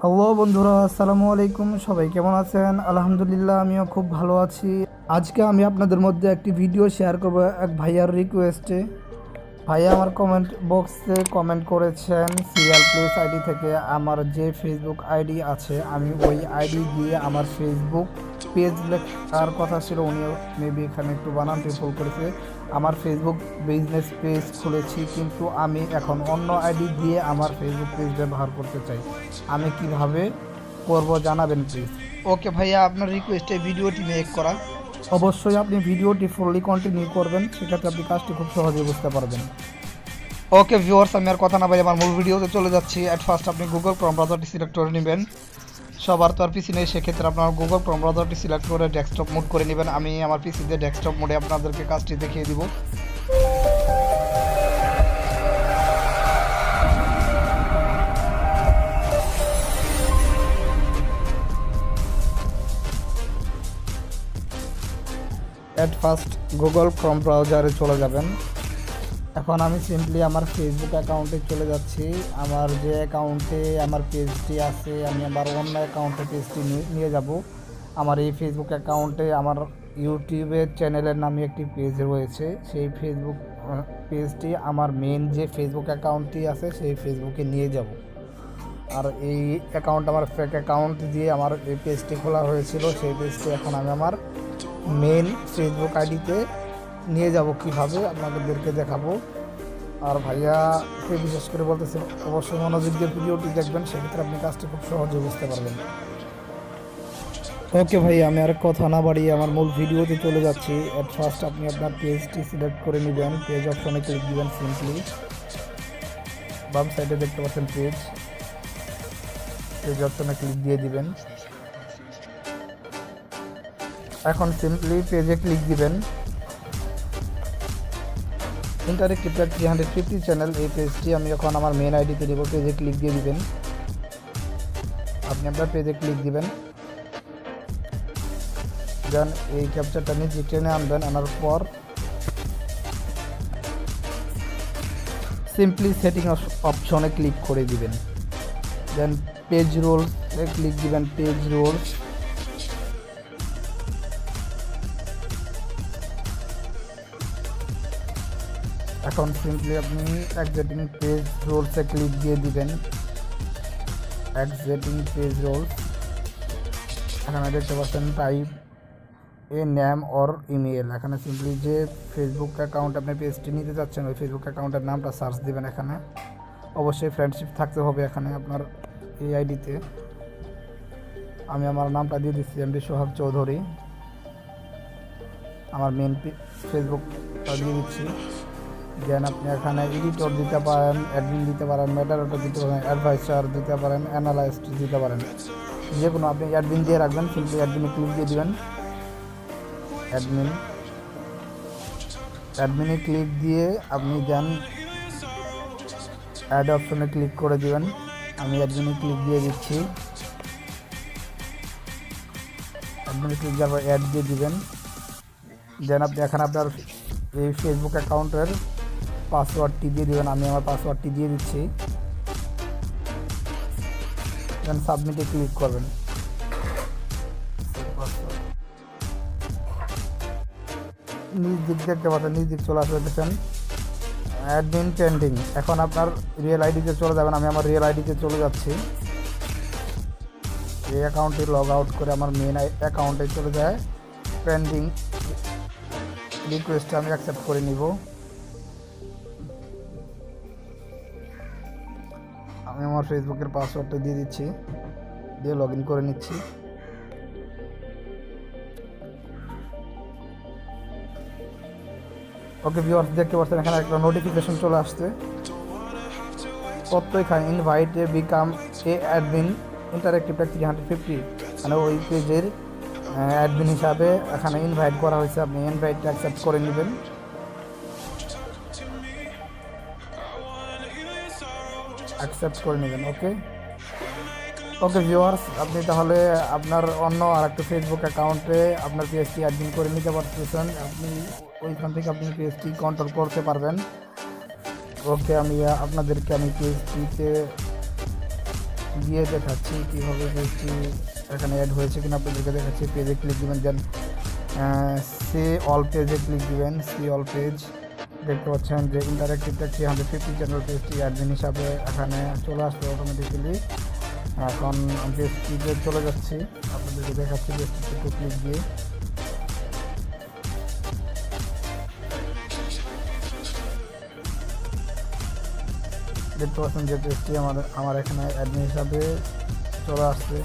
Hello বন্ধুরা, আসসালামু আলাইকুম। সবাই কেমন আছেন? আলহামদুলিল্লাহ, আমিও খুব ভালো আছি। আজকে আমি আপনাদের মধ্যে একটি ভিডিও শেয়ার করব এক ভাইয়ার রিকোয়েস্টে। ভাইয়া আমার কমেন্ট বক্সে কমেন্ট করেছেন সিরিয়াল প্লেস আইডি থেকে। আমার যে ফেসবুক আইডি আছে আমি ওই আইডি দিয়ে আমার ফেসবুক পেজ লেখার কথা ছিল, উনিও মেবি এখানে একটু বানানটি ভুল করেছে। আমার ফেসবুক বিজনেস পেজ খুলেছি, কিন্তু আমি এখন অন্য আইডি দিয়ে আমার ফেসবুক পেজ ব্যবহার করতে চাই। আমি কিভাবে করব জানাবেন প্লিজ। ওকে ভাইয়া, আপনার রিকোয়েস্টে ভিডিওটি মেক করা। অবশ্যই আপনি ভিডিওটি ফুললি কন্টিনিউ করবেন, সেক্ষেত্রে আপনি কাজটি খুব সহজেই বুঝতে পারবেন। ওকে ভিউয়ার্স, আমি আর কথা না বলে আমার মূল ভিডিওতে চলে যাচ্ছি। অ্যাট ফার্স্ট আপনি গুগল ক্রোম ব্রাউজারটি সিলেক্ট করে নেবেন। সবার তো আর পিসি নেই, সেক্ষেত্রে আপনার গুগল ক্রোম ব্রাউজারটি সিলেক্ট করে ডেস্কটপ মোড করে নেবেন। আমি আমার পিসিতে ডেস্কটপ মোডে আপনাদেরকে কাজটি দেখিয়ে দিব। অ্যাট ফার্স্ট গুগল ক্রোম ব্রাউজারে চলে যাবেন। এখন আমি সিম্পলি আমার ফেসবুক অ্যাকাউন্টে চলে যাচ্ছি। আমার যে অ্যাকাউন্টে আমার পেজটি আছে আমি আমার অন্য অ্যাকাউন্টে পেজটি নিয়ে যাব। আমার এই ফেসবুক অ্যাকাউন্টে আমার ইউটিউবের চ্যানেলের নামে একটি পেজ রয়েছে। সেই ফেসবুক পেজটি আমার মেন যে ফেসবুক অ্যাকাউন্টটি আছে সেই ফেসবুকে নিয়ে যাব। আর এই অ্যাকাউন্ট আমার ফেক অ্যাকাউন্ট দিয়ে আমার এই পেজটি খোলা হয়েছিল, সেই পেজটি এখন আমি আমার মেন ফেসবুক আইডিতে নিয়ে যাব। কীভাবে আপনাদেরকে দেখাবো। আর ভাইয়াকে বিশেষ করে বলতেছে অবশ্যই মনোযোগ দিয়ে ভিডিওটি দেখবেন, সেক্ষেত্রে আপনি কাজটি খুব সহজে বুঝতে পারবেন। ওকে ভাইয়া, আমি আর কথা না বাড়িয়ে আমার মূল ভিডিওতে চলে যাচ্ছি। অ্যাট ফার্স্ট আপনি আপনার পেজটি সিলেক্ট করে নেবেন। পেজ অপশনে ক্লিক দিবেন। সিম্পলি বাম সাইডে দেখতে পাচ্ছেন পেজ অপশনে ক্লিক দিয়ে দিবেন। এখন সিম্পলি পেজে ক্লিক দিবেন। ইন্টারেক্টিভ 350 চ্যানেল, এই পেজটি আমি এখন আমার মেন আইডিতে দেবো। পেজে ক্লিক দিয়ে দিবেন। আপনি আপনার পেজে ক্লিক দিবেন, দেন এই ক্যাপচারটা নিচে টেনে আনবেন। আনার পর সিম্পলি সেটিং অপশনে ক্লিক করে দিবেন। দেন পেজ রোলসে ক্লিক দিবেন। পেজ রোলস, এখন সিম্পলি আপনি এক্সিটিং পেজ রোলসে ক্লিক দিয়ে দিবেন। এক্সিটিং পেজ রোলস, এখানে দেখতে পাচ্ছেন type a name or email. এখানে সিম্পলি যে ফেসবুক অ্যাকাউন্ট আপনি পেজটি নিতে চাচ্ছেন ওই ফেসবুক অ্যাকাউন্টের নামটা সার্চ দিবেন। এখানে অবশ্যই ফ্রেন্ডশিপ থাকতে হবে এখানে আপনার এই আইডিতে। আমি আমার নামটা দিয়ে দিচ্ছি এমডি সোহাগ চৌধুরী। আমার মেন ফেসবুকটা দিয়ে দিচ্ছি। দেন আপনি এখানে এডিটর দিতে পারেন, অ্যাডমিন দিতে পারেন, মডারেটর দিতে পারেন, অ্যাডভাইসার দিতে পারেন, অ্যানালাইস্ট দিতে পারেন। যে কোনো আপনি অ্যাডমিন দিয়ে রাখবেন। সিম্পলি অ্যাডমিনে ক্লিক দিয়ে দিবেন। অ্যাডমিনে ক্লিক দিয়ে আপনি দেন অ্যাড অপশনে ক্লিক করে দিবেন। আমি অ্যাডমিনে ক্লিক দিয়ে দিচ্ছি। অ্যাডমিনে ক্লিক দেওয়ার পর অ্যাড দিয়ে দিবেন। দেন আপনি এখানে আপনার এই ফেসবুক অ্যাকাউন্টের পাসওয়ার্ডটি দিয়ে দেবেন। আমি আমার পাসওয়ার্ডটি দিয়ে দিচ্ছি। দেন সাবমিটে ক্লিক করবেন। নিজ দিক দেখতে পাচ্ছেন, নিজ দিক চলে আসবে দেখেন অ্যাডমিন পেন্ডিং। এখন আপনার রিয়েল আইডিতে চলে যাবেন। আমি আমার রিয়েল আইডিতে চলে যাচ্ছি। এই অ্যাকাউন্টে লগ আউট করে আমার মেন অ্যাকাউন্টে চলে যায়। পেন্ডিং রিকোয়েস্টটা আমি অ্যাকসেপ্ট করে নিব। আমি আমার ফেসবুকের পাসওয়ার্ডটা দিয়ে দিচ্ছি, দিয়ে লগ ইন করে নিচ্ছি। ওকে ভিউয়ার্স, দেখতে পাচ্ছেন এখানে একটা নোটিফিকেশন চলে আসছে। প্রত্যেক ইনভাইটে বিকাম এ অ্যাডমিন ইন্টারেক্টিভ 350, মানে ওই পেজের অ্যাডমিন হিসাবে এখানে ইনভাইট করা হয়েছে। আপনি ইনভাইটটা অ্যাকসেপ্ট করে নেবেন। ওকে ভিউয়ার্স, আপনি তাহলে আপনার অন্য আর একটা ফেসবুক অ্যাকাউন্টে আপনার পেজটি অ্যাডমিন করে নিতে পারতেছেন। আপনি ওইখান থেকে আপনি পেজটি কন্ট্রোল করতে পারবেন। ওকে, আমি আপনাদেরকে পেজটিতে গিয়ে দেখাচ্ছি কীভাবে পেজটি এখানে অ্যাড হয়েছে কিনা আপনাদেরকে দেখাচ্ছি। পেজে ক্লিক দিবেন, দেন সে অল পেজে ক্লিক দিবেন। সি অল পেজ দেখতে পাচ্ছেন যে ইন্টারেক্টিভ ট্যাক্সি 150 চ্যানেল পেজটি অ্যাডমিন হিসাবে এখানে চলে আসবে অটোমেটিক্যালি। এখন পেজটিতে চলে যাচ্ছি, আপনাদেরকে দেখাচ্ছি পেজটিতে একটু ক্লিক দিয়ে। দেখতে পাচ্ছেন যে পেজটি আমার এখানে অ্যাডমিন হিসাবে চলে আসছে।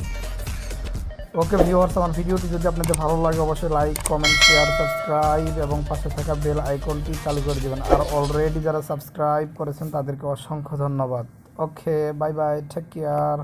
ওকে ভিউয়ার্স, আমার ভিডিওটি যদি আপনাদের ভালো লাগে অবশ্যই লাইক, কমেন্ট, শেয়ার, সাবস্ক্রাইব এবং পাশে থাকা বেল আইকনটি চালু করে দেবেন। আর অলরেডি যারা সাবস্ক্রাইব করেছেন তাদেরকে অসংখ্য ধন্যবাদ। ওকে, বাই বাই, টেক কেয়ার।